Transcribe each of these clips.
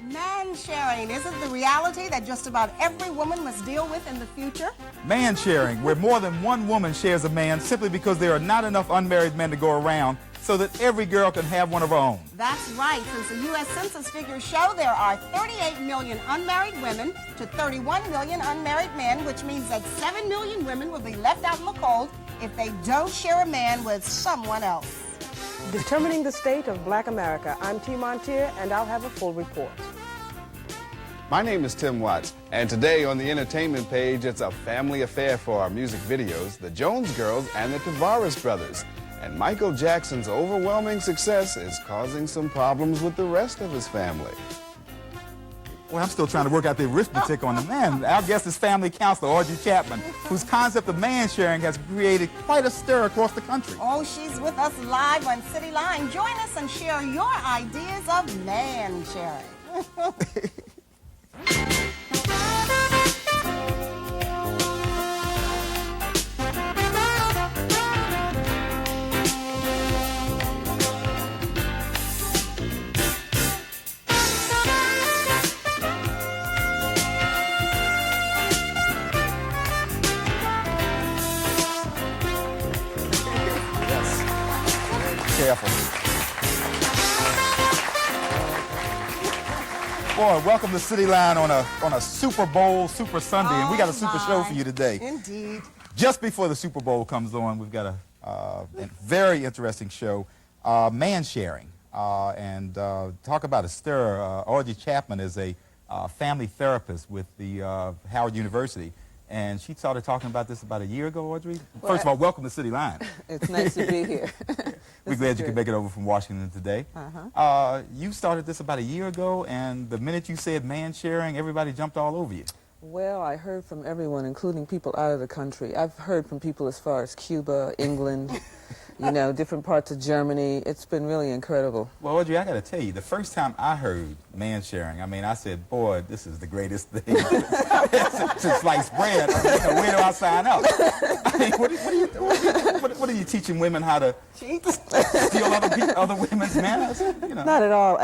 Man sharing, isn't the reality that just about every woman must deal with in the future? Man sharing, where more than one woman shares a man simply because there are not enough unmarried men to go around so that every girl can have one of her own. That's right. Since the U.S. Census figures show there are 38 million unmarried women to 31 million unmarried men, which means that 7 million women will be left out in the cold if they don't share a man with someone else. Determining the state of Black America, I'm T. Montier, and I'll have a full report. My name is Tim Watts, and today on the entertainment page, it's a family affair for our music videos, the Jones Girls and the Tavares Brothers. And Michael Jackson's overwhelming success is causing some problems with the rest of his family. Well, I'm still trying to work out the arithmetic on the man. Our guest is family counselor Audrey Chapman, whose concept of man sharing has created quite a stir across the country. Oh, she's with us live on City Line. Join us and share your ideas of man sharing. Careful. Boy, welcome to City Line on a Super Bowl, Super Sunday, and we got a super show for you today. Indeed. Just before the Super Bowl comes on, we've got a very interesting show, man sharing, and talk about a stir. Audrey Chapman is a family therapist with the Howard University. And she started talking about this about a year ago, Audrey. Well, First of all, welcome to City Line. It's nice to be here. We're glad you could make it over from Washington today. You started this about a year ago, and the minute you said man sharing, everybody jumped all over you. Well, I heard from everyone, including people out of the country. I've heard from people as far as Cuba, England, you know, different parts of Germany. It's been really incredible. Well, Audrey, I got to tell you, the first time I heard man sharing, I mean, I said, boy, this is the greatest thing since sliced bread. I mean, where do I sign up? I mean, what are you teaching women how to steal other women's manners? You know, not at all.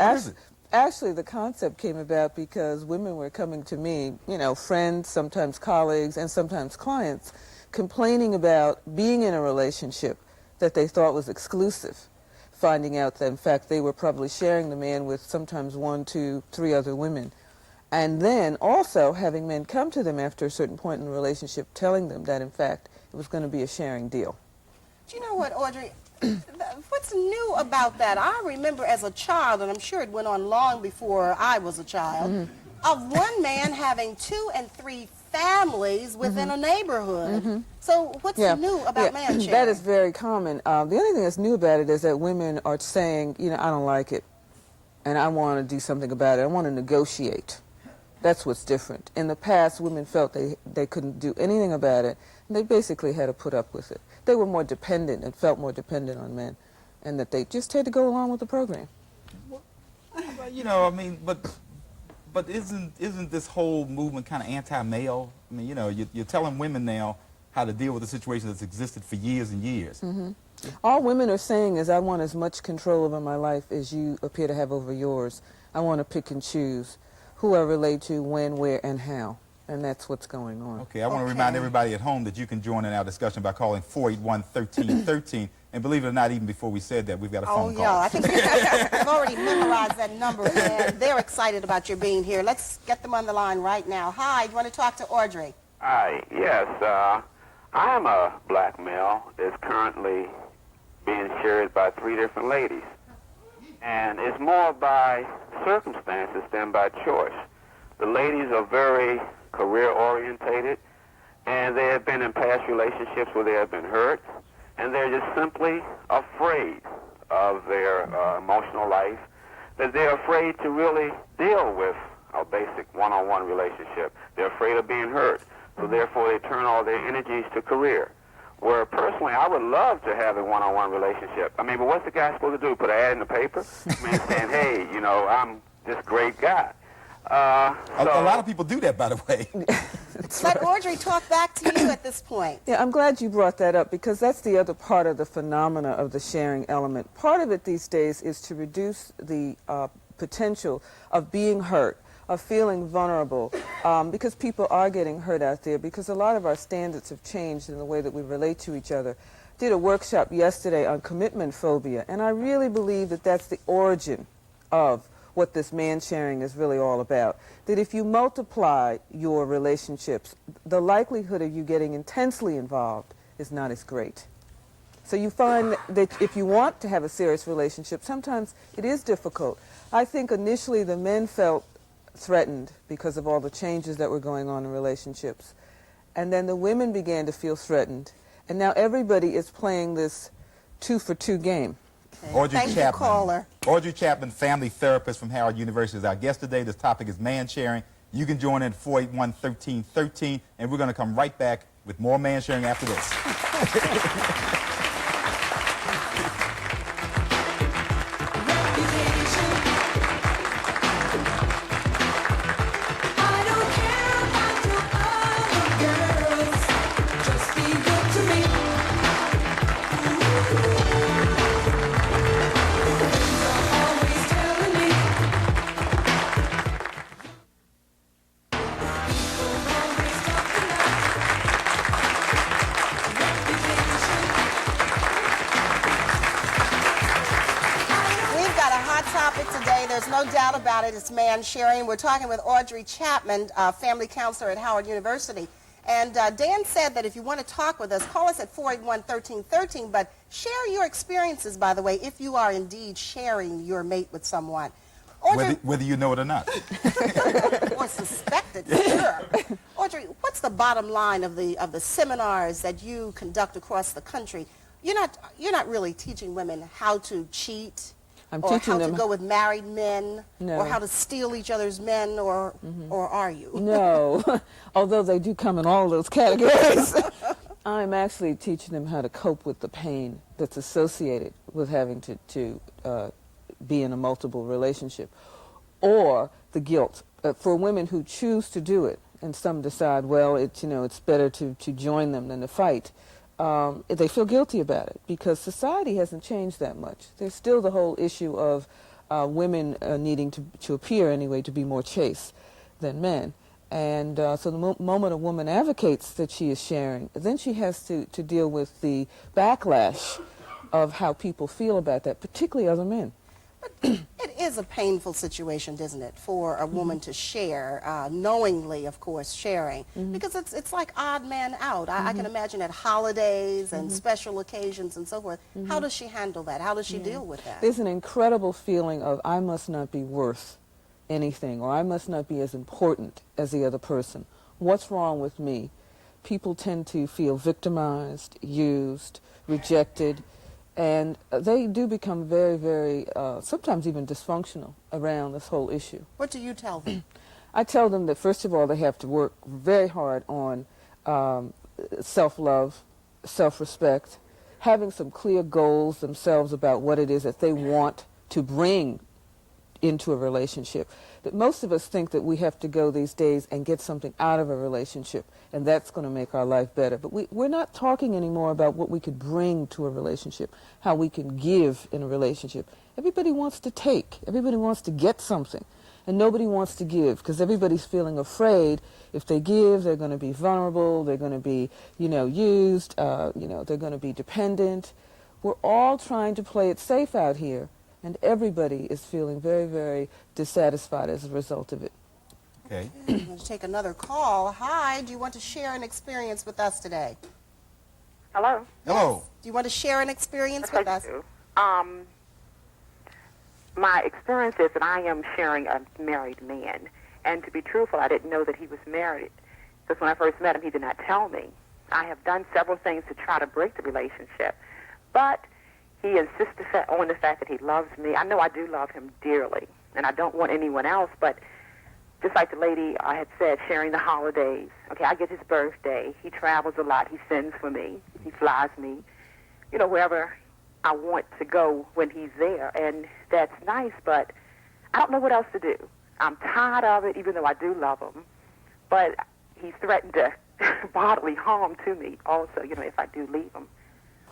Actually, the concept came about because women were coming to me, you know, friends, sometimes colleagues, and sometimes clients, complaining about being in a relationship that they thought was exclusive, finding out that, in fact, they were probably sharing the man with sometimes 1, 2, 3 other women. And then also having men come to them after a certain point in the relationship telling them that, in fact, it was going to be a sharing deal. Do you know what, Audrey? What's new about that? I remember as a child, and I'm sure it went on long before I was a child, of one man having 2 and 3 families within a neighborhood. So what's new about man sharing? That is very common. The only thing that's new about it is that women are saying, you know, I don't like it, and I want to do something about it. I want to negotiate. That's what's different. In the past, women felt they couldn't do anything about it, and they basically had to put up with it. They were more dependent and felt more dependent on men, and that they just had to go along with the program. Well, you know, I mean, but isn't this whole movement kind of anti-male? I mean, you know, you're telling women now how to deal with a situation that's existed for years and years. All women are saying is, I want as much control over my life as you appear to have over yours. I want to pick and choose who I relate to, when, where, and how. And that's what's going on. Okay, I want to remind everybody at home that you can join in our discussion by calling 481-1313. And believe it or not, even before we said that, we've got a phone call. Oh, yeah, I think we've already memorized that number, and they're excited about your being here. Let's get them on the line right now. Hi, do you want to talk to Audrey? Hi, yes. I am a black male that's currently being shared by 3 different ladies. And it's more by circumstances than by choice. The ladies are very career-orientated, and they have been in past relationships where they have been hurt, and they're just simply afraid of their emotional life, that they're afraid to really deal with a basic one-on-one relationship. They're afraid of being hurt, so therefore they turn all their energies to career. Where personally, I would love to have a one-on-one relationship. I mean, but what's the guy supposed to do? Put an ad in the paper? I mean, saying, hey, you know, I'm this great guy. A lot of people do that, by the way. Let Audrey talk back to you at this point. Yeah, I'm glad you brought that up, because that's the other part of the phenomena of the sharing element. Part of it these days is to reduce the potential of being hurt, of feeling vulnerable, because people are getting hurt out there, because a lot of our standards have changed in the way that we relate to each other. Did a workshop yesterday on commitment phobia, and I really believe that that's the origin of what this man sharing is really all about. That if you multiply your relationships, the likelihood of you getting intensely involved is not as great. So you find that if you want to have a serious relationship, sometimes it is difficult. I think initially the men felt threatened because of all the changes that were going on in relationships. And then the women began to feel threatened. And now everybody is playing this 2-for-2 game. Audrey Thank you, Chapman. caller. Audrey Chapman, family therapist from Howard University, is our guest today. This topic is man sharing. You can join in 481-1313, and we're going to come right back with more man sharing after this. There's no doubt about it. It's man sharing. We're talking with Audrey Chapman, family counselor at Howard University. And Dan said that if you want to talk with us, call us at 481-1313. But share your experiences, by the way, if you are indeed sharing your mate with someone. Audrey, Whether you know it or not. or suspect it, sure. Audrey, what's the bottom line of the seminars that you conduct across the country? You're not really teaching women how to cheat. I'm or teaching how them to go with married men, No. or how to steal each other's men, or are you? No, although they do come in all those categories. I'm actually teaching them how to cope with the pain that's associated with having to be in a multiple relationship, or the guilt. For women who choose to do it, and some decide, well, it's better to join them than to fight. They feel guilty about it because society hasn't changed that much. There's still the whole issue of women needing to appear anyway to be more chaste than men. And so the moment a woman advocates that she is sharing, then she has to deal with the backlash of how people feel about that, particularly other men. But it is a painful situation, isn't it, for a woman to share, knowingly, of course, sharing, because it's like odd man out. I can imagine at holidays and special occasions and so forth. How does she handle that? How does she deal with that? There's an incredible feeling of I must not be worth anything, or I must not be as important as the other person. What's wrong with me? People tend to feel victimized, used, rejected, and they do become very, very, sometimes even dysfunctional around this whole issue. What do you tell them? I tell them that, first of all, they have to work very hard on self-love, self-respect, having some clear goals themselves about what it is that they want to bring into a relationship. That most of us think that we have to go these days and get something out of a relationship, and that's going to make our life better. But we're not talking anymore about what we could bring to a relationship, how we can give in a relationship. Everybody wants to take. Everybody wants to get something. And nobody wants to give because everybody's feeling afraid. If they give, they're going to be vulnerable. They're going to be, used. They're going to be dependent. We're all trying to play it safe out here. And everybody is feeling very, very dissatisfied as a result of it. Okay. I'm going to take another call. Hi, do you want to share an experience with us today? Hello. Hello. Do you want to share an experience with us? My experience is that I am sharing a married man. And to be truthful, I didn't know that he was married. Because when I first met him, he did not tell me. I have done several things to try to break the relationship. But he insists on the fact that he loves me. I know I do love him dearly, and I don't want anyone else, but just like the lady I had said, sharing the holidays. Okay, I get his birthday. He travels a lot. He sends for me. He flies me, wherever I want to go when he's there, and that's nice, but I don't know what else to do. I'm tired of it, even though I do love him, but he's threatened to bodily harm to me also, if I do leave him.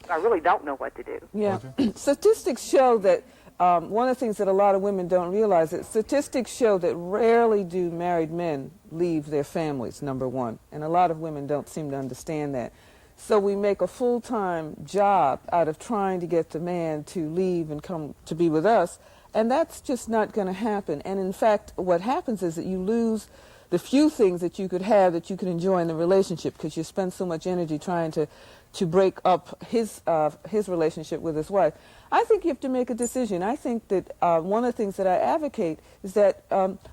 I really don't know what to do. Yeah. Statistics show that one of the things that a lot of women don't realize is statistics show that rarely do married men leave their families, number one. And a lot of women don't seem to understand that. So we make a full-time job out of trying to get the man to leave and come to be with us, and that's just not going to happen. And in fact, what happens is that you lose the few things that you could have that you could enjoy in the relationship because you spend so much energy trying to break up his relationship with his wife. I think you have to make a decision. I think that one of the things that I advocate is that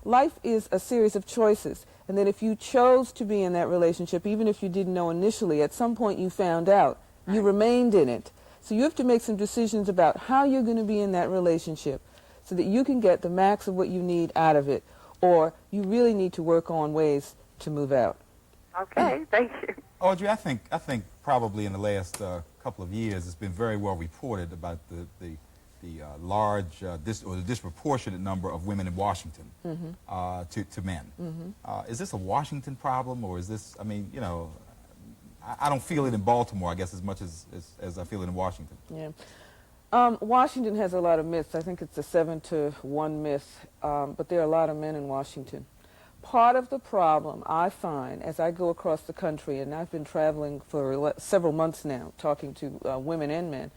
life is a series of choices, and that if you chose to be in that relationship, even if you didn't know initially, at some point you found out, you remained in it. So you have to make some decisions about how you're going to be in that relationship so that you can get the max of what you need out of it, or you really need to work on ways to move out. Okay, thank you. Audrey, I think probably in the last couple of years, it's been very well reported about the large or the disproportionate number of women in Washington to men. Is this a Washington problem, or is this? I mean, you know, I don't feel it in Baltimore, I guess, as much as I feel it in Washington. Yeah. Washington has a lot of myths. I think it's a 7-to-1 myth, but there are a lot of men in Washington. Part of the problem I find as I go across the country, and I've been traveling for several months now, talking to women and men,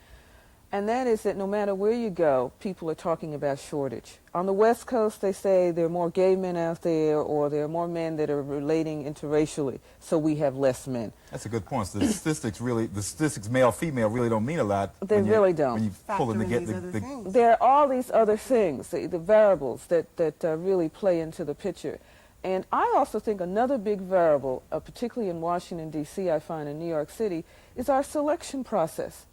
and that is that no matter where you go, people are talking about shortage. On the West Coast, they say there are more gay men out there, or there are more men that are relating interracially, so we have less men. That's a good point. So the statistics male, female really don't mean a lot. They really don't. When you pull in to get There are all these other things, the variables that really play into the picture. And I also think another big variable, particularly in Washington, D.C., I find in New York City, is our selection process.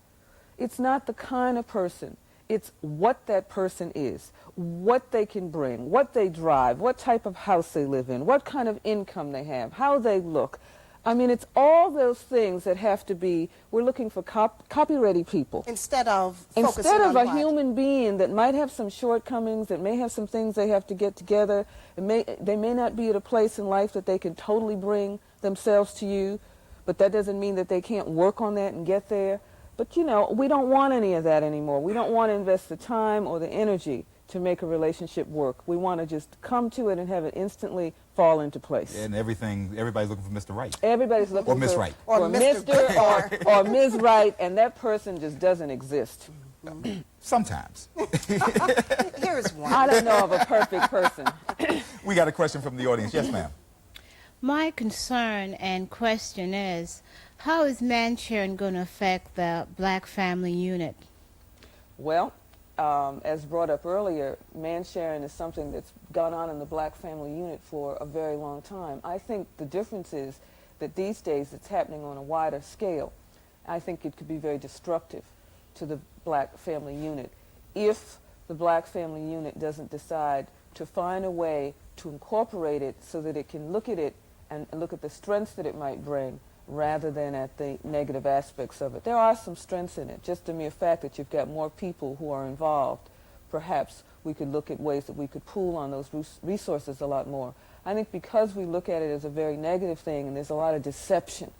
It's not the kind of person. It's what that person is, what they can bring, what they drive, what type of house they live in, what kind of income they have, how they look. I mean, it's all those things that have to be, we're looking for copy-ready people. Instead of focusing on a what? human being that might have some shortcomings, that may have some things they have to get together, they may not be at a place in life that they can totally bring themselves to you, but that doesn't mean that they can't work on that and get there. But, you know, we don't want any of that anymore. We don't want to invest the time or the energy to make a relationship work. We want to just come to it and have it instantly fall into place. And everybody's looking for Mr. Right. Everybody's looking or Miss Right. for Mr. or Ms. Right, and that person just doesn't exist. Sometimes. Here's one. I don't know of a perfect person. We got a question from the audience. Yes, ma'am. My concern and question is, how is man sharing going to affect the black family unit? Well, as brought up earlier, man sharing is something that's gone on in the black family unit for a very long time. I think the difference is that these days it's happening on a wider scale. I think it could be very destructive to the black family unit if the black family unit doesn't decide to find a way to incorporate it so that it can look at it and look at the strengths that it might bring rather than at the negative aspects of it. There are some strengths in it. Just the mere fact that you've got more people who are involved, perhaps we could look at ways that we could pool on those resources a lot more. I think because we look at it as a very negative thing and there's a lot of deception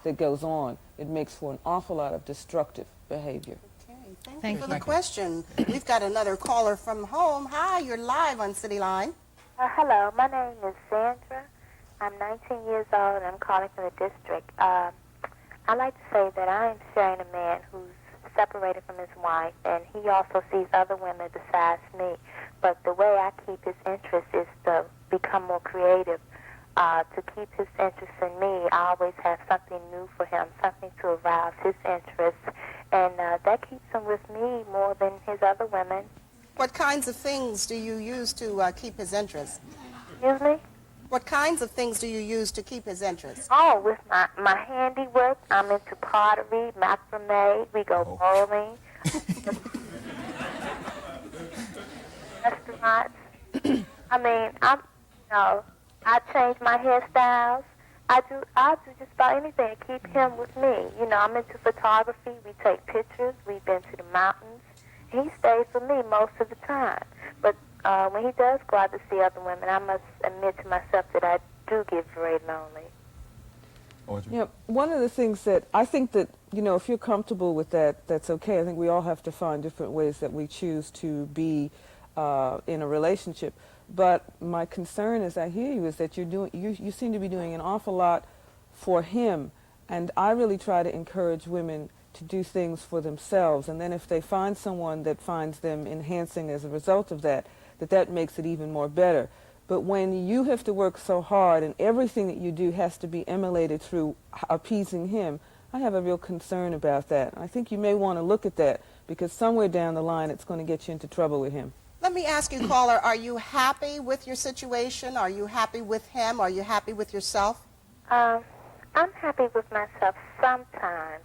that goes on, it makes for an awful lot of destructive behavior. Okay, Thank you for you. the question. We've got another caller from home. Hi, you're live on City Line. Hello, my name is Sandra. I'm 19 years old and I'm calling from the district. I'd like to say that I am sharing a man who's separated from his wife, and he also sees other women besides me. But the way I keep his interest is to become more creative. To keep his interest in me, I always have something new for him, something to arouse his interest, and that keeps him with me more than his other women. What kinds of things do you use to keep his interest? Excuse me? What kinds of things do you use to keep his interest? Oh, with my handiwork, I'm into pottery, macrame, we go bowling, restaurants. I mean, I change my hairstyles. I do just about anything to keep him with me. You know, I'm into photography. We take pictures. We've been to the mountains. He stays with me most of the time. But when he does go out to see other women, I must admit to myself that I do get very lonely. Audrey? You know, one of the things that I think that you know, if you're comfortable with that, that's okay. I think we all have to find different ways that we choose to be in a relationship. But my concern, as I hear you, is that you seem to be doing an awful lot for him. And I really try to encourage women to do things for themselves. And then if they find someone that finds them enhancing as a result of that, that makes it even more better. But when you have to work so hard and everything that you do has to be emulated through appeasing him, I have a real concern about that. I think you may want to look at that, because somewhere down the line it's going to get you into trouble with him. Let me ask you, caller, are you happy with your situation? Are you happy with him? Are you happy with yourself? I'm happy with myself sometimes,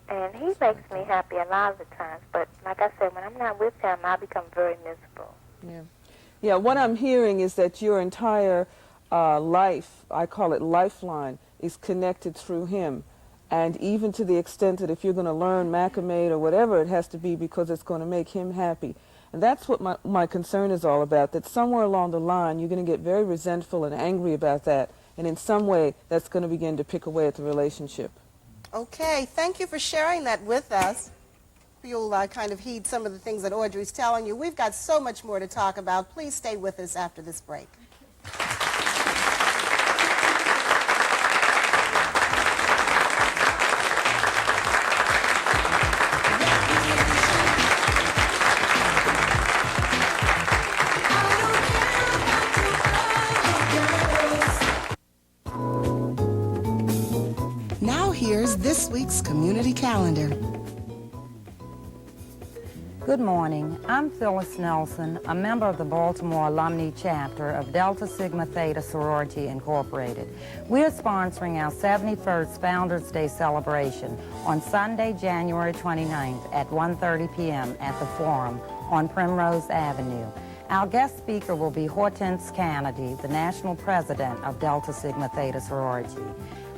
and he makes me happy a lot of the times. But like I said, when I'm not with him, I become very miserable. Yeah. Yeah, what I'm hearing is that your entire life, I call it lifeline, is connected through him. And even to the extent that if you're going to learn macrame or whatever, it has to be because it's going to make him happy. And that's what my concern is all about, that somewhere along the line you're going to get very resentful and angry about that. And in some way, that's going to begin to pick away at the relationship. Okay, thank you for sharing that with us. You'll kind of heed some of the things that Audrey's telling you. We've got so much more to talk about. Please stay with us after this break. Now here's this week's community calendar. Good morning. I'm Phyllis Nelson, a member of the Baltimore Alumni Chapter of Delta Sigma Theta Sorority Incorporated. We are sponsoring our 71st Founders Day celebration on Sunday, January 29th at 1:30 p.m. at the Forum on Primrose Avenue. Our guest speaker will be Hortense Kennedy, the National President of Delta Sigma Theta Sorority.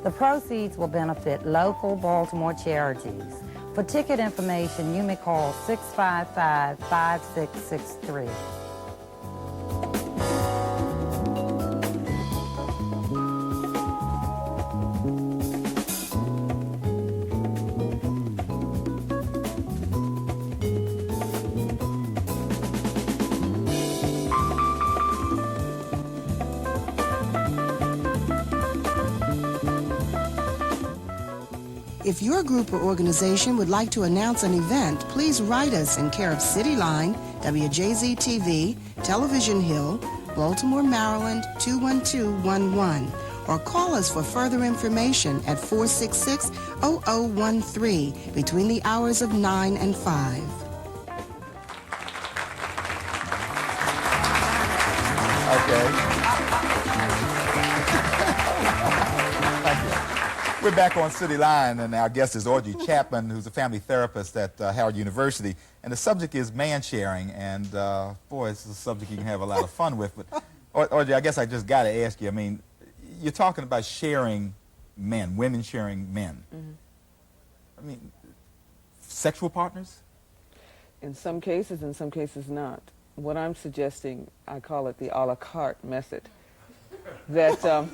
The proceeds will benefit local Baltimore charities. For ticket information, you may call 655-5663. If your group or organization would like to announce an event, please write us in care of City Line, WJZ-TV, Television Hill, Baltimore, Maryland, 21211, or call us for further information at 466-0013 between the hours of 9 and 5. Okay. We're back on City Line, and our guest is Audrey Chapman, who's a family therapist at Howard University. And the subject is man sharing, and boy, it's a subject you can have a lot of fun with. But Audrey, I guess I just got to ask you, I mean, you're talking about sharing men, women sharing men. Mm-hmm. I mean, sexual partners? In some cases not. What I'm suggesting, I call it the a la carte method. That sounds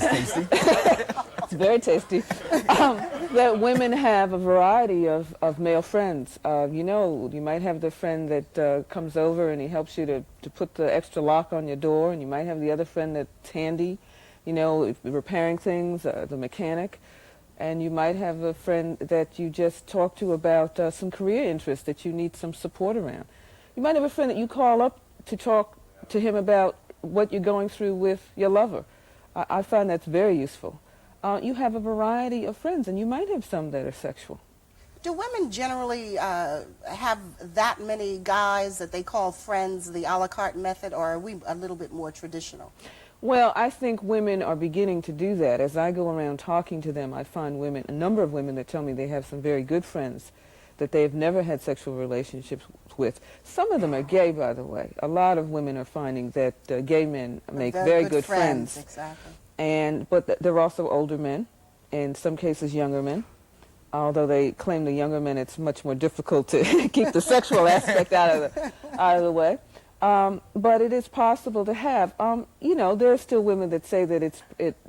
tasty. It's very tasty. That women have a variety of male friends. You know, you might have the friend that comes over and he helps you to put the extra lock on your door, and you might have the other friend that's handy, you know, repairing things, the mechanic. And you might have a friend that you just talk to about some career interests that you need some support around. You might have a friend that you call up to talk to him about what you're going through with your lover. I find that's very useful. You have a variety of friends, and you might have some that are sexual. Do women generally have that many guys that they call friends, the a la carte method, or are we a little bit more traditional? Well, I think women are beginning to do that. As I go around talking to them, I find a number of women that tell me they have some very good friends that they've never had sexual relationships with. Some of them are gay, by the way. A lot of women are finding that gay men make very good friends. Exactly. But they're also older men, in some cases younger men. Although they claim the younger men, it's much more difficult to keep the sexual aspect out of the way. But it is possible to have. You know, there are still women that say that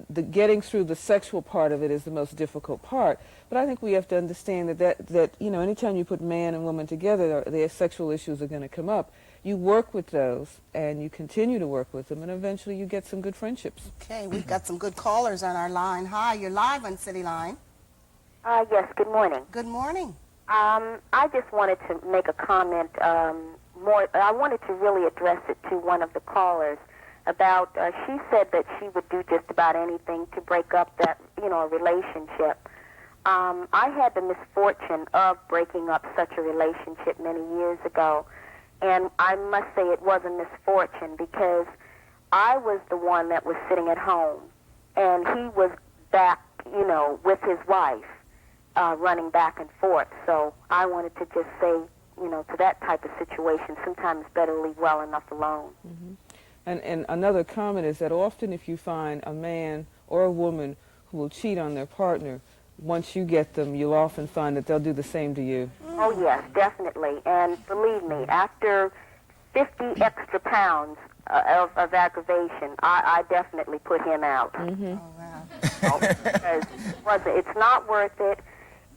the getting through the sexual part of it is the most difficult part. But I think we have to understand that you know, anytime you put man and woman together, their sexual issues are going to come up. You work with those, and you continue to work with them, and eventually you get some good friendships. Okay, we've got some good callers on our line. Hi, you're live on City Line. Yes, good morning. Good morning. I just wanted to make a comment. I wanted to really address it to one of the callers about, she said that she would do just about anything to break up that, you know, a relationship. I had the misfortune of breaking up such a relationship many years ago, and I must say it was a misfortune because I was the one that was sitting at home, and he was back, you know, with his wife, running back and forth. So I wanted to just say, you know, to that type of situation, sometimes it's better to leave well enough alone. Mm-hmm. And another comment is that often if you find a man or a woman who will cheat on their partner, once you get them, you'll often find that they'll do the same to you. Oh, yes, definitely. And believe me, after 50 extra pounds of aggravation, I definitely put him out. Mm-hmm. Oh, wow. Because it's not worth it.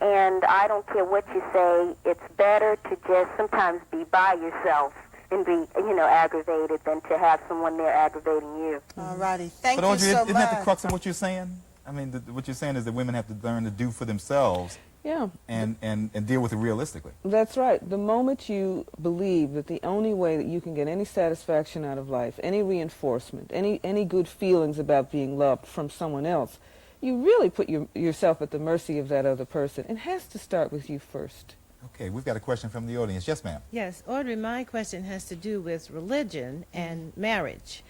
And I don't care what you say, it's better to just sometimes be by yourself and be, you know, aggravated than to have someone there aggravating you. All righty. Thank But you Audrey, so isn't much. that the crux of what you're saying? I mean, what you're saying is that women have to learn to do for themselves. Yeah. And deal with it realistically. That's right. The moment you believe that the only way that you can get any satisfaction out of life, any reinforcement, any good feelings about being loved from someone else, you really put yourself at the mercy of that other person. It has to start with you first. Okay, we've got a question from the audience. Yes, ma'am. Yes, Audrey, my question has to do with religion and marriage.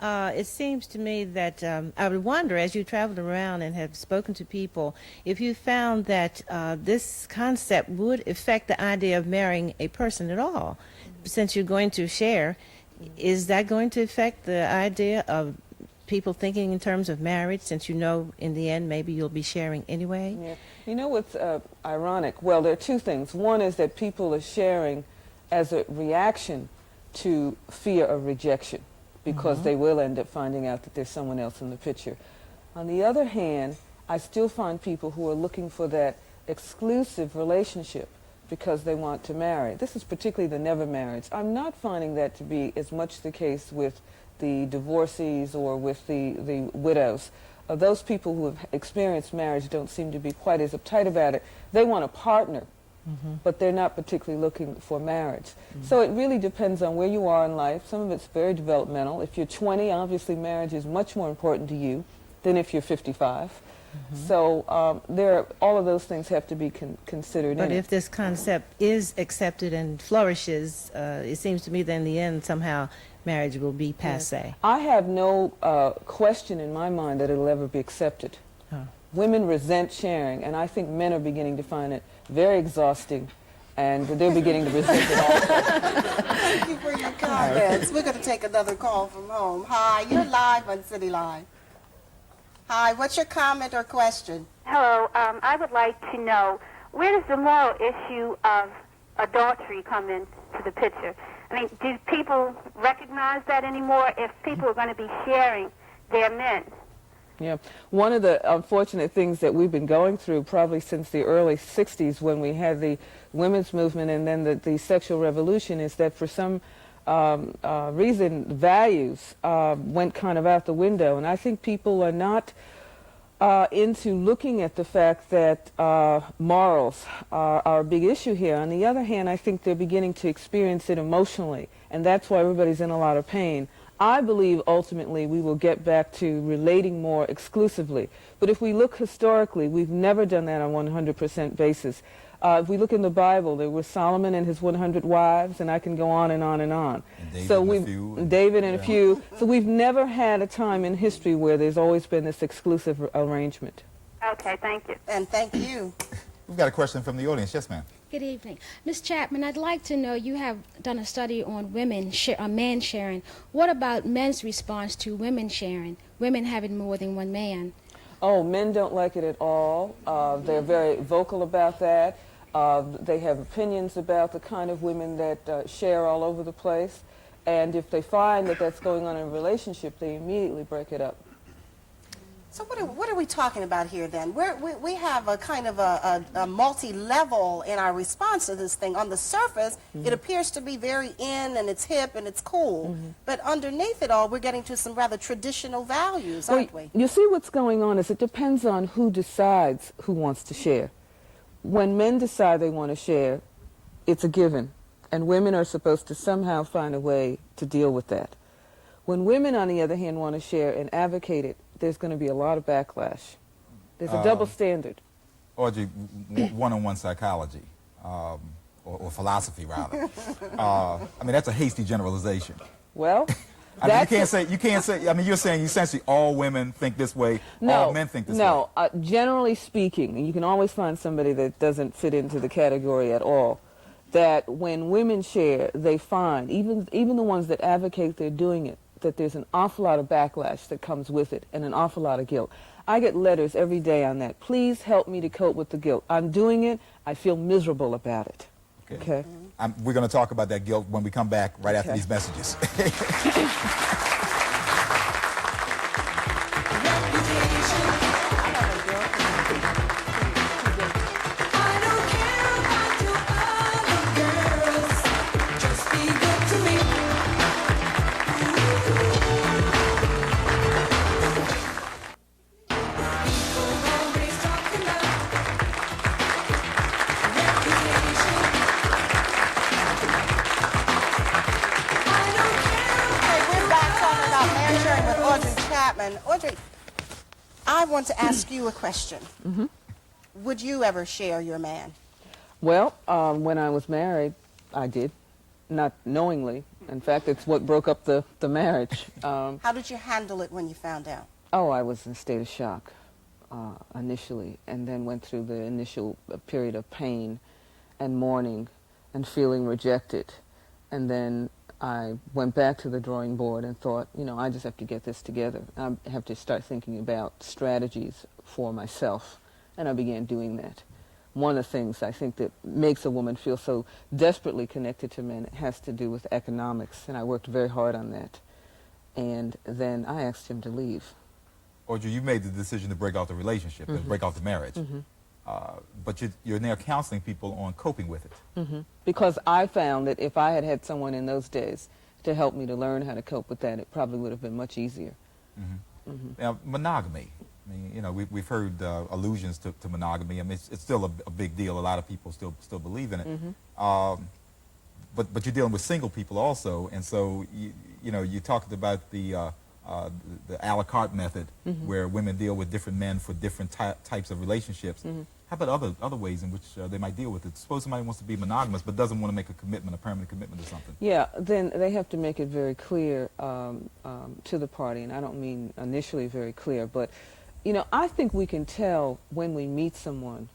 It seems to me that I would wonder, as you traveled around and have spoken to people, if you found that this concept would affect the idea of marrying a person at all. Since you're going to share, is that going to affect the idea of people thinking in terms of marriage, since you know in the end maybe you'll be sharing anyway? Yeah. You know what's ironic? Well, there are two things. One is that people are sharing as a reaction to fear of rejection, because they will end up finding out that there's someone else in the picture. On the other hand, I still find people who are looking for that exclusive relationship because they want to marry. This is particularly the never marriage. I'm not finding that to be as much the case with the divorcees or with the widows. Those people who have experienced marriage don't seem to be quite as uptight about it. They want a partner, but they're not particularly looking for marriage. So it really depends on where you are in life. Some of it's very developmental. If you're 20, obviously marriage is much more important to you than if you're 55. So all of those things have to be considered. But if this concept is accepted and flourishes, it seems to me that in the end somehow marriage will be passé. I have no question in my mind that it'll ever be accepted. Women resent sharing, and I think men are beginning to find it very exhausting, and they're beginning to resent it also. Thank you for your comments. We're going to take another call from home. Hi, you're live on City Line. Hi, what's your comment or question? Hello, I would like to know, where does the moral issue of adultery come into the picture? I mean, do people recognize that anymore if people are going to be sharing their men? Yeah. One of the unfortunate things that we've been going through probably since the early 60s when we had the women's movement and then the sexual revolution is that for some reason values went kind of out the window. And I think people are not into looking at the fact that morals are a big issue here. On the other hand, I think they're beginning to experience it emotionally, and that's why everybody's in a lot of pain. I believe ultimately we will get back to relating more exclusively. But if we look historically, we've never done that on 100% basis. If we look in the Bible, there was Solomon and his 100 wives, and I can go on and on and on. And David and a few. So we've never had a time in history where there's always been this exclusive arrangement. Okay, thank you. And thank you. We've got a question from the audience. Yes, ma'am. Good evening. Ms. Chapman, I'd like to know, you have done a study on men sharing. What about men's response to women sharing, women having more than one man? Oh, men don't like it at all. They're very vocal about that. They have opinions about the kind of women that share all over the place. And if they find that that's going on in a relationship, they immediately break it up. So what are we talking about here then? We have a kind of a multi-level in our response to this thing. On the surface, it appears to be very in and it's hip and it's cool. But underneath it all, we're getting to some rather traditional values, aren't we? You see, what's going on is it depends on who decides who wants to share. When men decide they want to share, it's a given. And women are supposed to somehow find a way to deal with that. When women, on the other hand, want to share and advocate it, there's going to be a lot of backlash. There's a double standard. Audrey, one-on-one psychology, or philosophy, rather. I mean, that's a hasty generalization. Well, I mean, you can't say, I mean, you're saying essentially all women think this way, all men think this way. No, generally speaking, and you can always find somebody that doesn't fit into the category at all, that when women share, they find, even the ones that advocate they're doing it, that there's an awful lot of backlash that comes with it and an awful lot of guilt. I get letters every day on that. Please help me to cope with the guilt. I'm doing it. I feel miserable about it. Okay? We're going to talk about that guilt when we come back right after these messages. Audrey, I want to ask you a question. Would you ever share your man? Well, when I was married, I did, not knowingly. In fact, it's what broke up the marriage. How did you handle it when you found out? Oh, I was in a state of shock initially, and then went through the initial period of pain and mourning and feeling rejected. And then I went back to the drawing board and thought, you know, I just have to get this together. I have to start thinking about strategies for myself. And I began doing that. One of the things I think that makes a woman feel so desperately connected to men has to do with economics, and I worked very hard on that. And then I asked him to leave. Audrey, you made the decision to break off the relationship, to break off the marriage. But you're now counseling people on coping with it. Because I found that if I had had someone in those days to help me to learn how to cope with that, it probably would have been much easier. Now, monogamy. I mean, you know, we've heard allusions to monogamy. I mean, it's still a big deal. A lot of people still believe in it. But you're dealing with single people also, and so you know, you talked about the a la carte method, where women deal with different men for different types of relationships. How about other ways in which they might deal with it? Suppose somebody wants to be monogamous but doesn't want to make a commitment, a permanent commitment to something. Yeah, then they have to make it very clear to the party, and I don't mean initially very clear, but you know, I think we can tell when we meet someone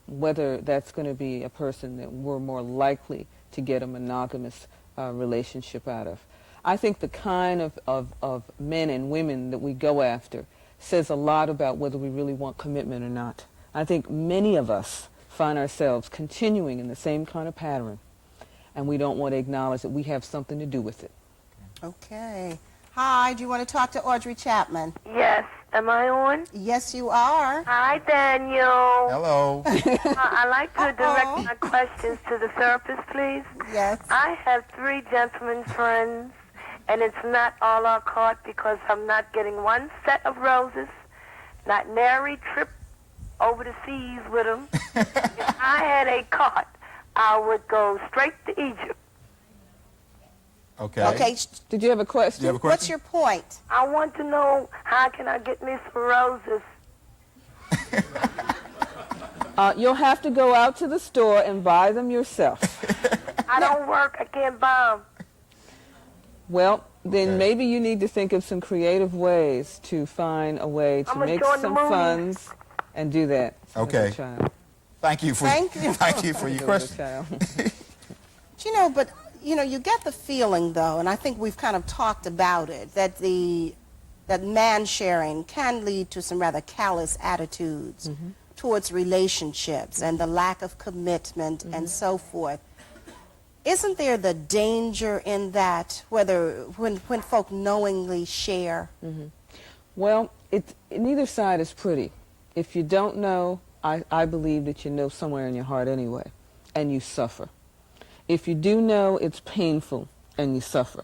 whether that's going to be a person that we're more likely to get a monogamous relationship out of. I think the kind of men and women that we go after says a lot about whether we really want commitment or not. I think many of us find ourselves continuing in the same kind of pattern, and we don't want to acknowledge that we have something to do with it. Okay. Hi, do you want to talk to Audrey Chapman? Yes. Am I on? Yes, you are. Hi, Daniel. Hello. I'd like to direct my questions to the therapist, please. Yes. I have 3 gentlemen friends, and it's not all our cart because I'm not getting one set of roses, not nary trip over the seas with them. If I had a cart, I would go straight to Egypt. Okay. Okay. Did you have a question? You have a question? What's your point? I want to know, how can I get me some roses? You'll have to go out to the store and buy them yourself. I don't work. I can't buy them. Well, then maybe you need to think of some creative ways to find a way to make some funds and do that. Okay. Child. Thank you for your question. You know, but you know, you get the feeling though, and I think we've kind of talked about it, that that man sharing can lead to some rather callous attitudes towards relationships and the lack of commitment and so forth. Isn't there the danger in that, when folk knowingly share? Well, neither side is pretty. If you don't know, I believe that you know somewhere in your heart anyway, and you suffer. If you do know, it's painful, and you suffer.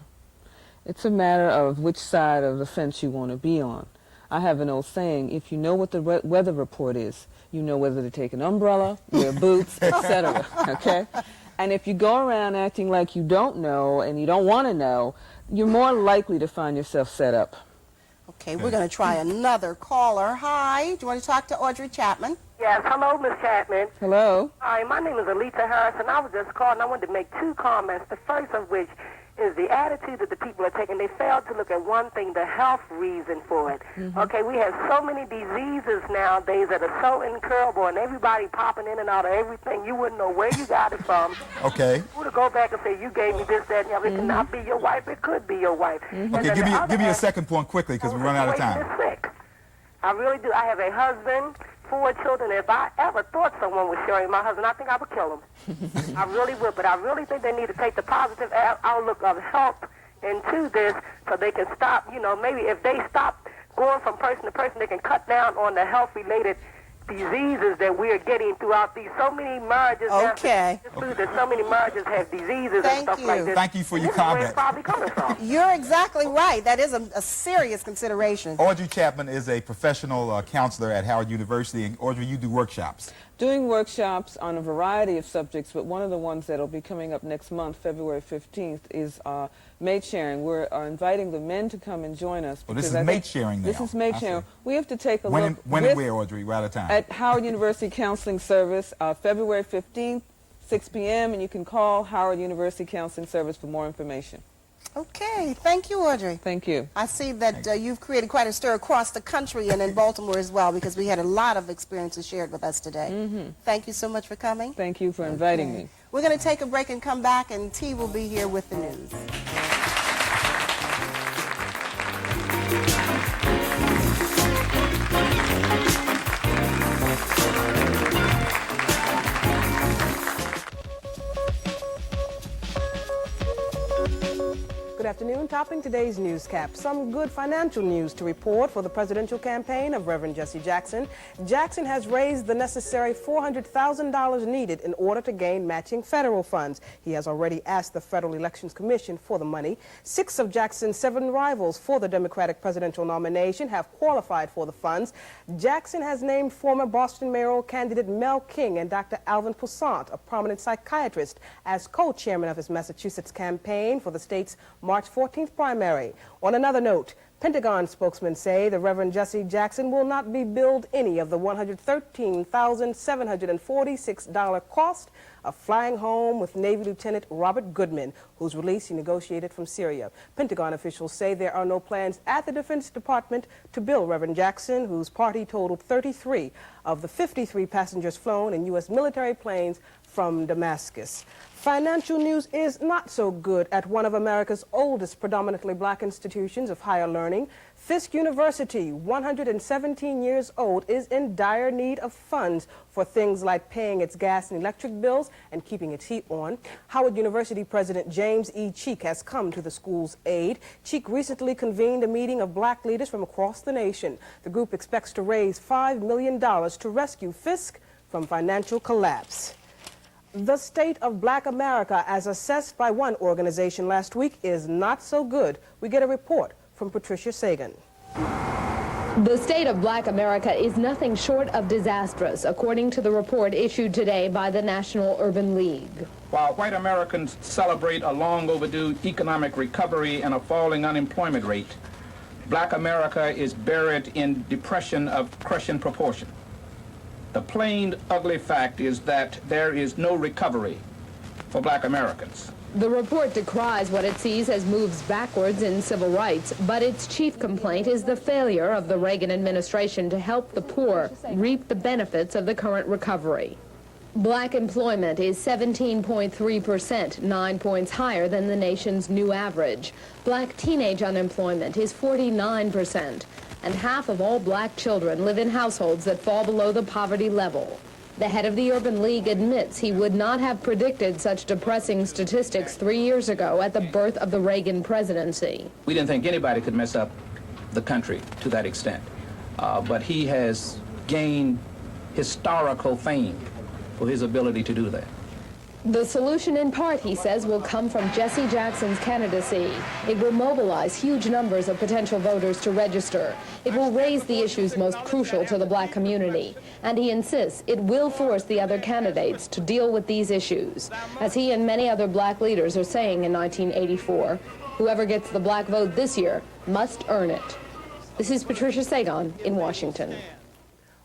It's a matter of which side of the fence you want to be on. I have an old saying, if you know what the weather report is, you know whether to take an umbrella, wear boots, etc., okay? And if you go around acting like you don't know and you don't want to know, you're more likely to find yourself set up. Okay, we're going to try another caller. Hi, do you want to talk to Audrey Chapman? Yes, hello, Miss Chapman. Hello. Hi, my name is Alita Harris, and I was just calling. I wanted to make two comments. The first of which is the attitude that the people are taking. They failed to look at one thing, the health reason for it. Okay, we have so many diseases nowadays that are so incurable, and everybody popping in and out of everything. You wouldn't know where you got it from. Okay. Who to go back and say, you gave me this, that, and the other. It could not be your wife. It could be your wife. Okay, give me a second point quickly, because we're running out of time. Sick. I really do. I have a husband, 4 children. If I ever thought someone was sharing my husband, I think I would kill him. I really would. But I really think they need to take the positive outlook of help into this so they can stop, maybe if they stop going from person to person, they can cut down on the health-related diseases that we are getting throughout these so many marriages. Okay. That so many marriages have diseases and stuff like this. Thank you for your This is where comment. it's probably coming from. You're exactly right. That is a serious consideration. Audrey Chapman is a professional counselor at Howard University, and Audrey, you do workshops. Doing workshops on a variety of subjects, but one of the ones that will be coming up next month, February 15th, is mate sharing. We're inviting the men to come and join us. Well, this is mate sharing now. This is mate sharing. We have to take a when look. When and where, Audrey? We're out of time. At Howard University Counseling Service, February 15th, 6 p.m., and you can call Howard University Counseling Service for more information. Okay, thank you, Audrey. Thank you. I see that you've created quite a stir across the country and in Baltimore as well, because we had a lot of experiences shared with us today. Thank you so much for coming. Thank you for inviting me. We're going to take a break and come back, and T will be here with the news. Good afternoon. Topping today's newscap, some good financial news to report for the presidential campaign of Reverend Jesse Jackson. Jackson has raised the necessary $400,000 needed in order to gain matching federal funds. He has already asked the Federal Elections Commission for the money. 6 of Jackson's 7 rivals for the Democratic presidential nomination have qualified for the funds. Jackson has named former Boston mayoral candidate Mel King and Dr. Alvin Poussant, a prominent psychiatrist, as co-chairman of his Massachusetts campaign for the state's March 14th primary. On another note, Pentagon spokesmen say the Reverend Jesse Jackson will not be billed any of the $113,746 cost of flying home with Navy Lieutenant Robert Goodman, whose release he negotiated from Syria. Pentagon officials say there are no plans at the Defense Department to bill Reverend Jackson, whose party totaled 33 of the 53 passengers flown in U.S. military planes from Damascus. Financial news is not so good at one of America's oldest predominantly black institutions of higher learning. Fisk University, 117 years old, is in dire need of funds for things like paying its gas and electric bills and keeping its heat on. Howard University President James E. Cheek has come to the school's aid. Cheek recently convened a meeting of black leaders from across the nation. The group expects to raise $5 million to rescue Fisk from financial collapse. The state of black America, as assessed by one organization last week, is not so good. We get a report from Patricia Sagan. The state of black America is nothing short of disastrous, according to the report issued today by the National Urban League. While white Americans celebrate a long overdue economic recovery and a falling unemployment rate, black America is buried in depression of crushing proportion. The plain, ugly fact is that there is no recovery for black Americans. The report decries what it sees as moves backwards in civil rights, but its chief complaint is the failure of the Reagan administration to help the poor reap the benefits of the current recovery. Black employment is 17.3%, 9 points higher than the nation's new average. Black teenage unemployment is 49%. And half of all black children live in households that fall below the poverty level. The head of the Urban League admits he would not have predicted such depressing statistics 3 years ago at the birth of the Reagan presidency. We didn't think anybody could mess up the country to that extent. But he has gained historical fame for his ability to do that. The solution, in part, he says, will come from Jesse Jackson's candidacy. It will mobilize huge numbers of potential voters to register. It will raise the issues most crucial to the black community. And he insists it will force the other candidates to deal with these issues. As he and many other black leaders are saying in 1984, whoever gets the black vote this year must earn it. This is Patricia Sagan in Washington.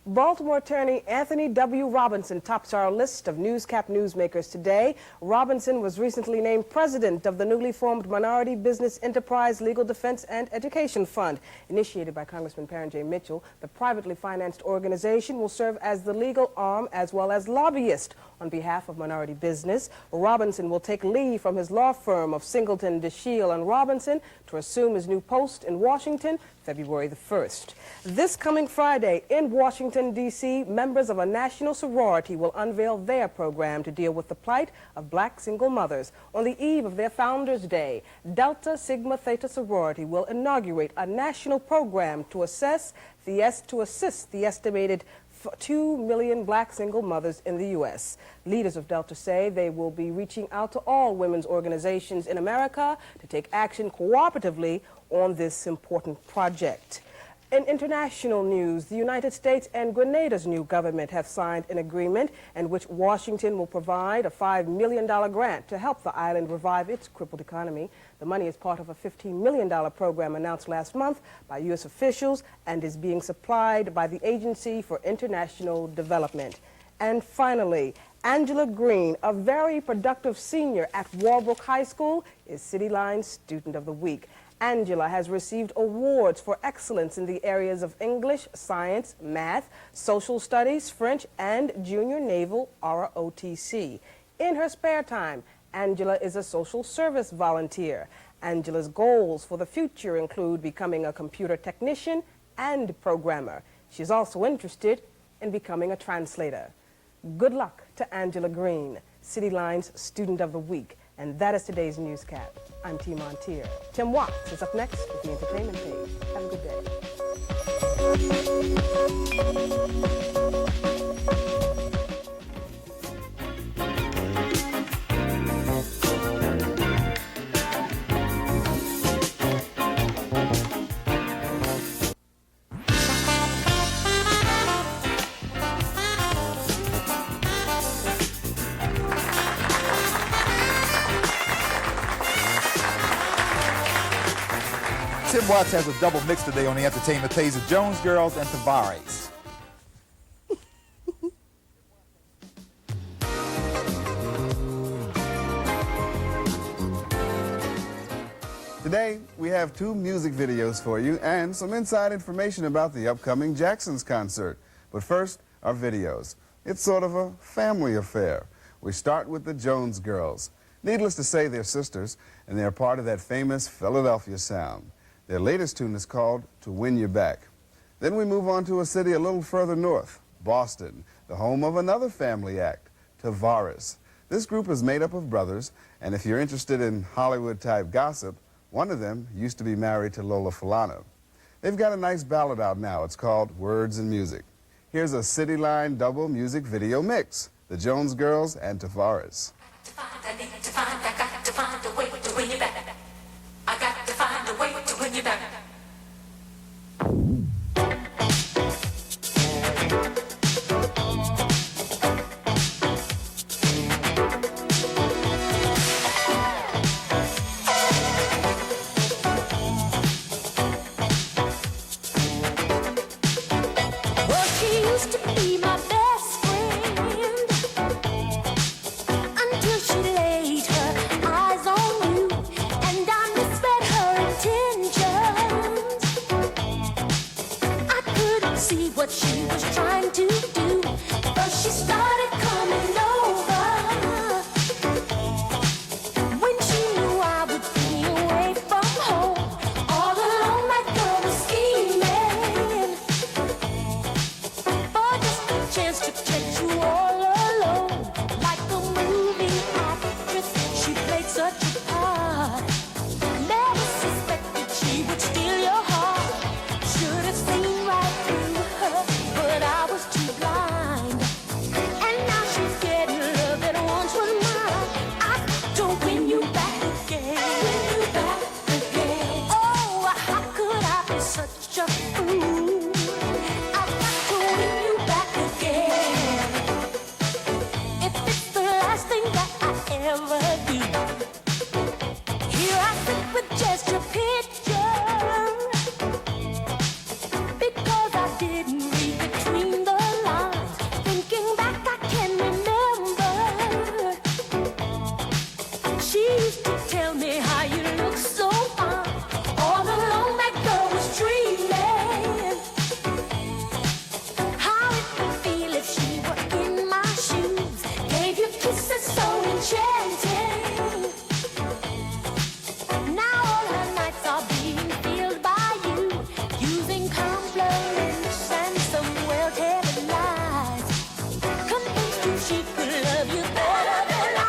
Baltimore attorney Anthony W. Robinson tops our list of Newscap newsmakers today. Robinson was recently named president of the newly formed Minority Business Enterprise Legal Defense and Education Fund. Initiated by Congressman Parent J. Mitchell, the privately financed organization will serve as the legal arm as well as lobbyist on behalf of minority business. Robinson will take leave from his law firm of Singleton, DeShiel and Robinson to assume his new post in Washington February the 1st. This coming Friday in Washington, D.C., members of a national sorority will unveil their program to deal with the plight of black single mothers. On the eve of their Founders Day, Delta Sigma Theta sorority will inaugurate a national program to assist the estimated 2 million black single mothers in the U.S. Leaders of Delta say they will be reaching out to all women's organizations in America to take action cooperatively on this important project. In international news, the United States and Grenada's new government have signed an agreement in which Washington will provide a $5 million grant to help the island revive its crippled economy. The money is part of a $15 million program announced last month by U.S. officials and is being supplied by the Agency for International Development. And finally, Angela Green, a very productive senior at Walbrook High School, is CityLine's Student of the Week. Angela has received awards for excellence in the areas of English, science, math, social studies, French, and junior naval ROTC. In her spare time, Angela is a social service volunteer. Angela's goals for the future include becoming a computer technician and programmer. She's also interested in becoming a translator. Good luck to Angela Green, CityLine's Student of the Week. And that is today's Newscap. I'm T. Montier. Tim Watts is up next with the entertainment page. Have a good day. Tim Watts has a double mix today on the entertainment page of Jones Girls and Tavares. Today, we have 2 music videos for you and some inside information about the upcoming Jackson's concert. But first, our videos. It's sort of a family affair. We start with the Jones Girls. Needless to say, they're sisters, and they're part of that famous Philadelphia sound. Their latest tune is called To Win You Back. Then we move on to a city a little further north, Boston, the home of another family act, Tavares. This group is made up of brothers, and if you're interested in Hollywood-type gossip, one of them used to be married to Lola Falana. They've got a nice ballad out now. It's called Words and Music. Here's a CityLine double music video mix, the Jones Girls and Tavares. I need to find, I got to find a way to win you back. I got to find a way to win you back. Well, she used to be my best friend until she laid her eyes on you, and I misread her intentions. I couldn't see what she was trying to do, but she started coming over when she knew I would be away from home, all alone like I was scheming for just a chance to catch you all. Ooh, I've got to win you back again. If it's the last thing that I ever do, here I sit with just your picture, because I didn't read between the lines. Thinking back, I can remember she used to tell me how you look so fine. All along that girl was dreaming how it would feel if she were in my shoes. Gave you kisses so enchanting. Now all her nights are being filled by you, using compliments and some well-tailored lies. Convinced you she could love you better than I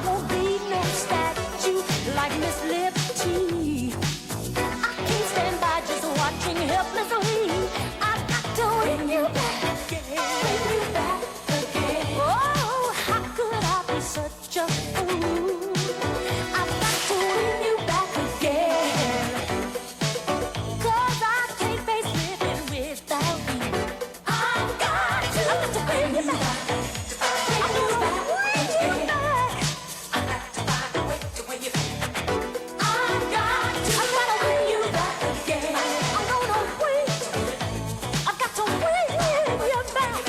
won't be no statue like Miss Liberty. I can't stand by just watching helplessly. I've got to win you back again. Win you back again. Oh, how could I be such a fool? I've got to win you back again. 'Cause I can't face living without you. I've got to win you back. I'm gonna win you back. I've got to find a way to win you back. I've got to win you back again. I'm gonna win. I've got to win you back.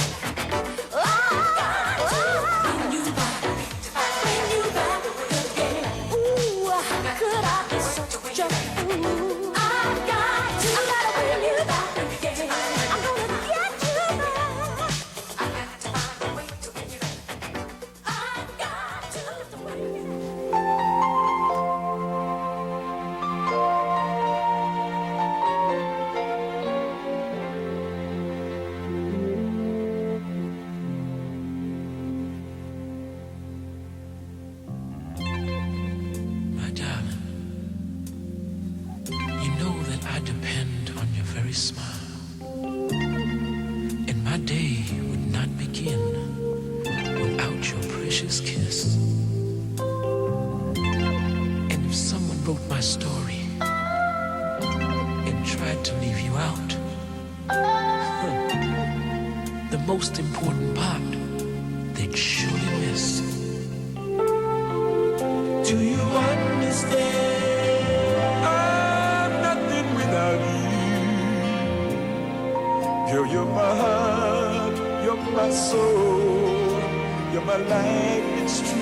I've got to win you back. Win you back again. Ooh, how could I be such a fool? I've got to win you back again. I'm gonna get you back. I've got to find a way to win you back. I've got to win you My darling, you know that I depend on your very smile, and my day would not begin without your precious kiss. And if someone wrote my story and tried to leave you out, the most important part they'd surely miss. Do you understand? I'm nothing without you. Girl, you're my heart, you're my soul, you're my life, it's true.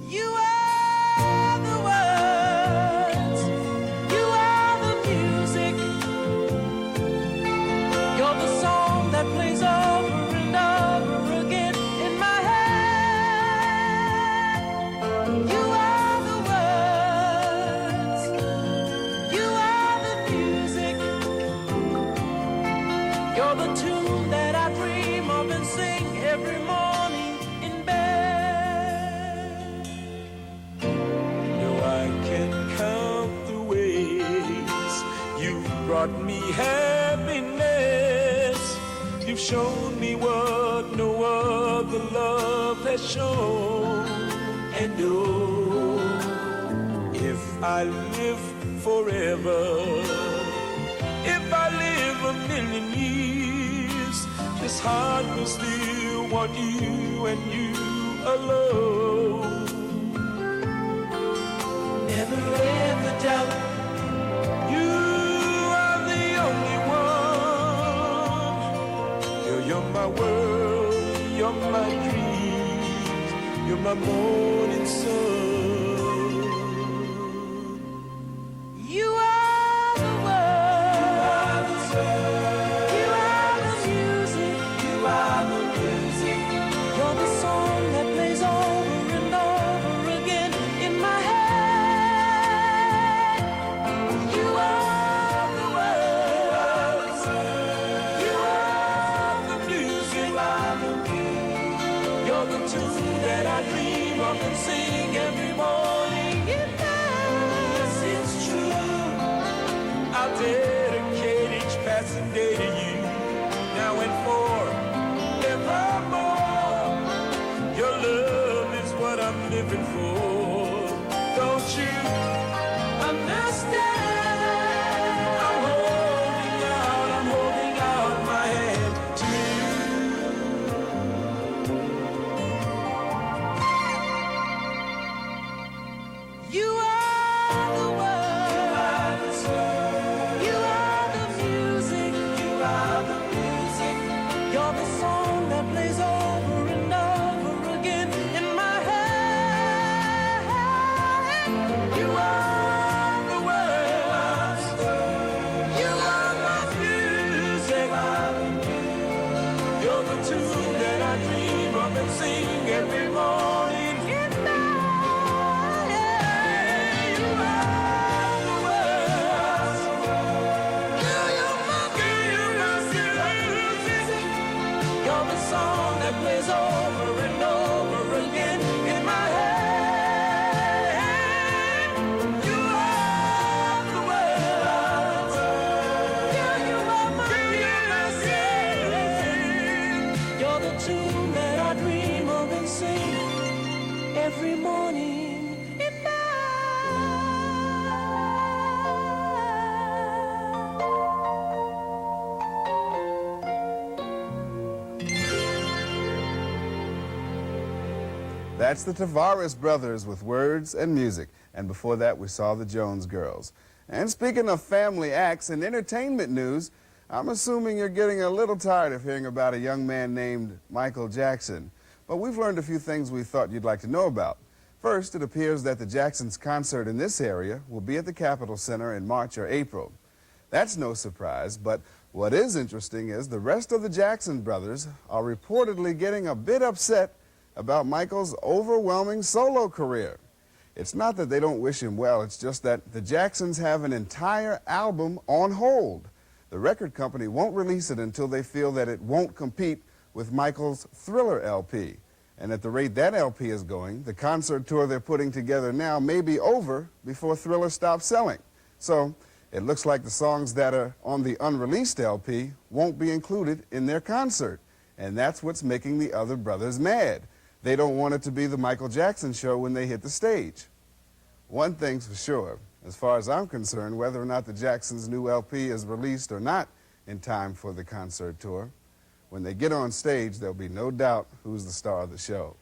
You are the words, you are the music, you're the song that plays over and over again in my head. You are the words, you are the music, you're the tune that I dream of and sing every morning in bed. No, I can count the ways you've brought me happiness. You've shown me what no other love has shown. And oh, if I live forever, if I live a million years, this heart will still want you and you alone. Never ever doubt you are the only one. You're my world, you're my dreams, you're my morning sun. You are the words, you are the music, you are the music, you're the song that plays over and over again in my head. You are the words, you are the music, you're the tune that I dream of and sing every morning. Yes, it's true. I'll dedicate each passing day to you, now and forevermore. Your love is what I'm living for. Don't you understand? That's the Tavares brothers with words and music. And before that, we saw the Jones Girls. And speaking of family acts and entertainment news, I'm assuming you're getting a little tired of hearing about a young man named Michael Jackson. But we've learned a few things we thought you'd like to know about. First, it appears that the Jacksons' concert in this area will be at the Capitol Center in March or April. That's no surprise, but what is interesting is the rest of the Jackson brothers are reportedly getting a bit upset about Michael's overwhelming solo career. It's not that they don't wish him well, it's just that the Jacksons have an entire album on hold. The record company won't release it until they feel that it won't compete with Michael's Thriller LP. And at the rate that LP is going, the concert tour they're putting together now may be over before Thriller stops selling. So it looks like the songs that are on the unreleased LP won't be included in their concert. And that's what's making the other brothers mad. They don't want it to be the Michael Jackson show when they hit the stage. One thing's for sure, as far as I'm concerned, whether or not the Jacksons' new LP is released or not in time for the concert tour, when they get on stage, there'll be no doubt who's the star of the show.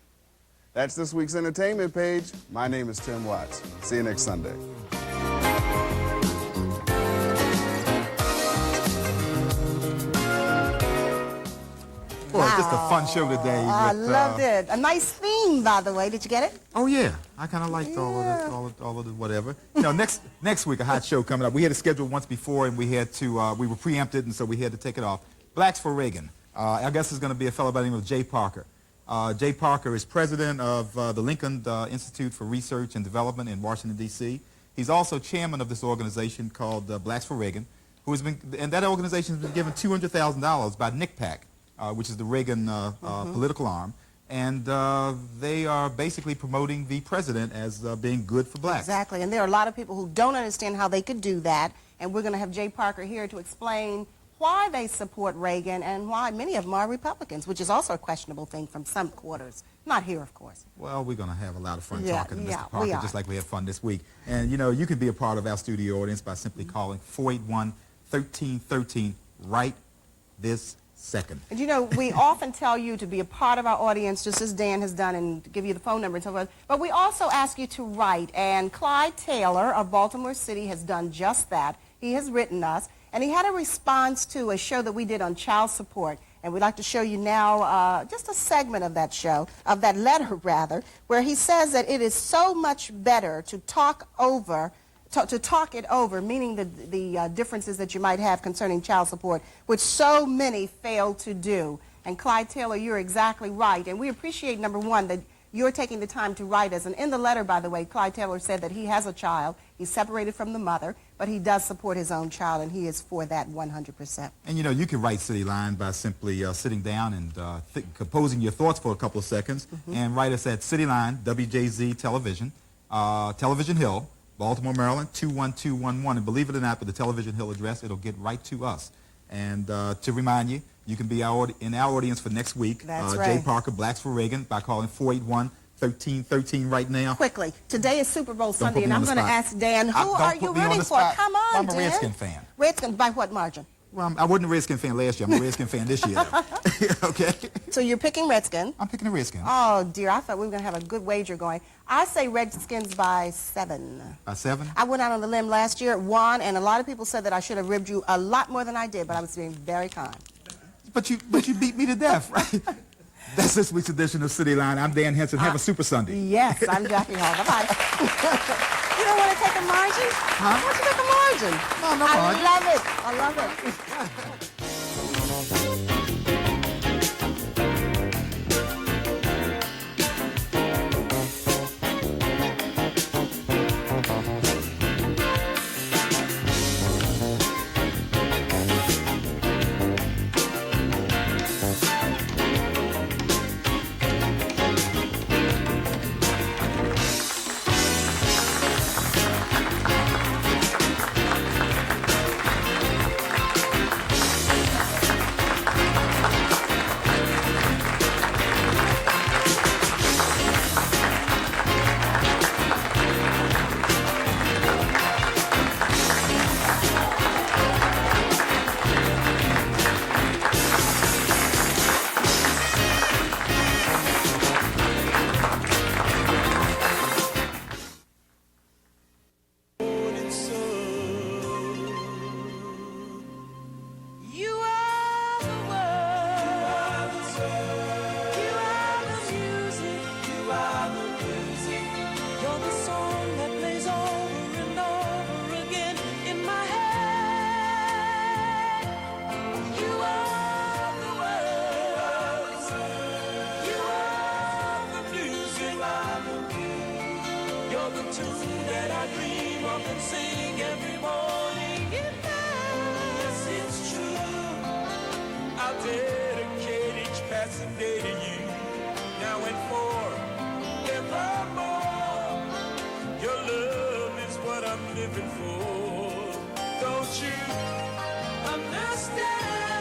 That's this week's entertainment page. My name is Tim Watts. See you next Sunday. Boy, just a fun show today. I loved it. A nice theme, by the way. Did you get it? Oh yeah, I kind of liked all of the whatever. You know, next week a hot show coming up. We had it scheduled once before, and we had to we were preempted, and so we had to take it off. Blacks for Reagan. I guess it's going to be a fellow by the name of Jay Parker. Jay Parker is president of the Lincoln Institute for Research and Development in Washington D.C. He's also chairman of this organization called Blacks for Reagan, and that organization has been given $200,000 by NICPAC, which is the Reagan political arm. And they are basically promoting the president as being good for blacks. Exactly, and there are a lot of people who don't understand how they could do that, and we're going to have Jay Parker here to explain why they support Reagan and why many of them are Republicans, which is also a questionable thing from some quarters. Not here, of course. Well, we're going to have a lot of fun Yeah, talking to yeah, Mr. Parker, we are. just like we had fun this week. And, you know, you can be a part of our studio audience by simply calling 481-1313 right this second. And you know, we often tell you to be a part of our audience, just as Dan has done, and give you the phone number and so forth. But we also ask you to write, and Clyde Taylor of Baltimore City has done just that. He has written us, and he had a response to a show that we did on child support. And we'd like to show you now just a segment of that show, of that letter rather, where he says that it is so much better to talk over to talk it over, meaning the differences that you might have concerning child support, which so many fail to do. And Clyde Taylor, you're exactly right. And we appreciate, number one, that you're taking the time to write us. And in the letter, by the way, Clyde Taylor said that he has a child. He's separated from the mother, but he does support his own child, and he is for that 100%. And, you know, you can write City Line by simply sitting down and composing your thoughts for a couple of seconds, and write us at City Line, WJZ Television, Television Hill, Baltimore, Maryland, 21211. And believe it or not, with the Television Hill address, it'll get right to us. And to remind you, you can be in our audience for next week. That's right. Jay Parker, Blacks for Reagan, by calling 481-1313 right now. Quickly, today is Super Bowl Sunday, put me and on I'm the going to spot. ask Dan, who Don't are put you me on rooting the for? spot. Come on, I'm a Dan. Redskin fan. Redskins, by what margin? Well, I wasn't a Redskin fan last year. I'm a Redskin fan this year. Okay? So you're picking Redskins? I'm picking the Redskins. Oh, dear, I thought we were going to have a good wager going. I say Redskins by 7. By 7? I went out on the limb last year, won, and a lot of people said that I should have ribbed you a lot more than I did, but I was being very kind. But you beat me to death, right? That's this week's edition of City Line. I'm Dan Henson. Have a super Sunday. Yes, I'm Jackie Hall. Bye-bye. You don't want to take a margin? Huh? Why don't you take a margin? No margin. I love it. living for. Don't you understand?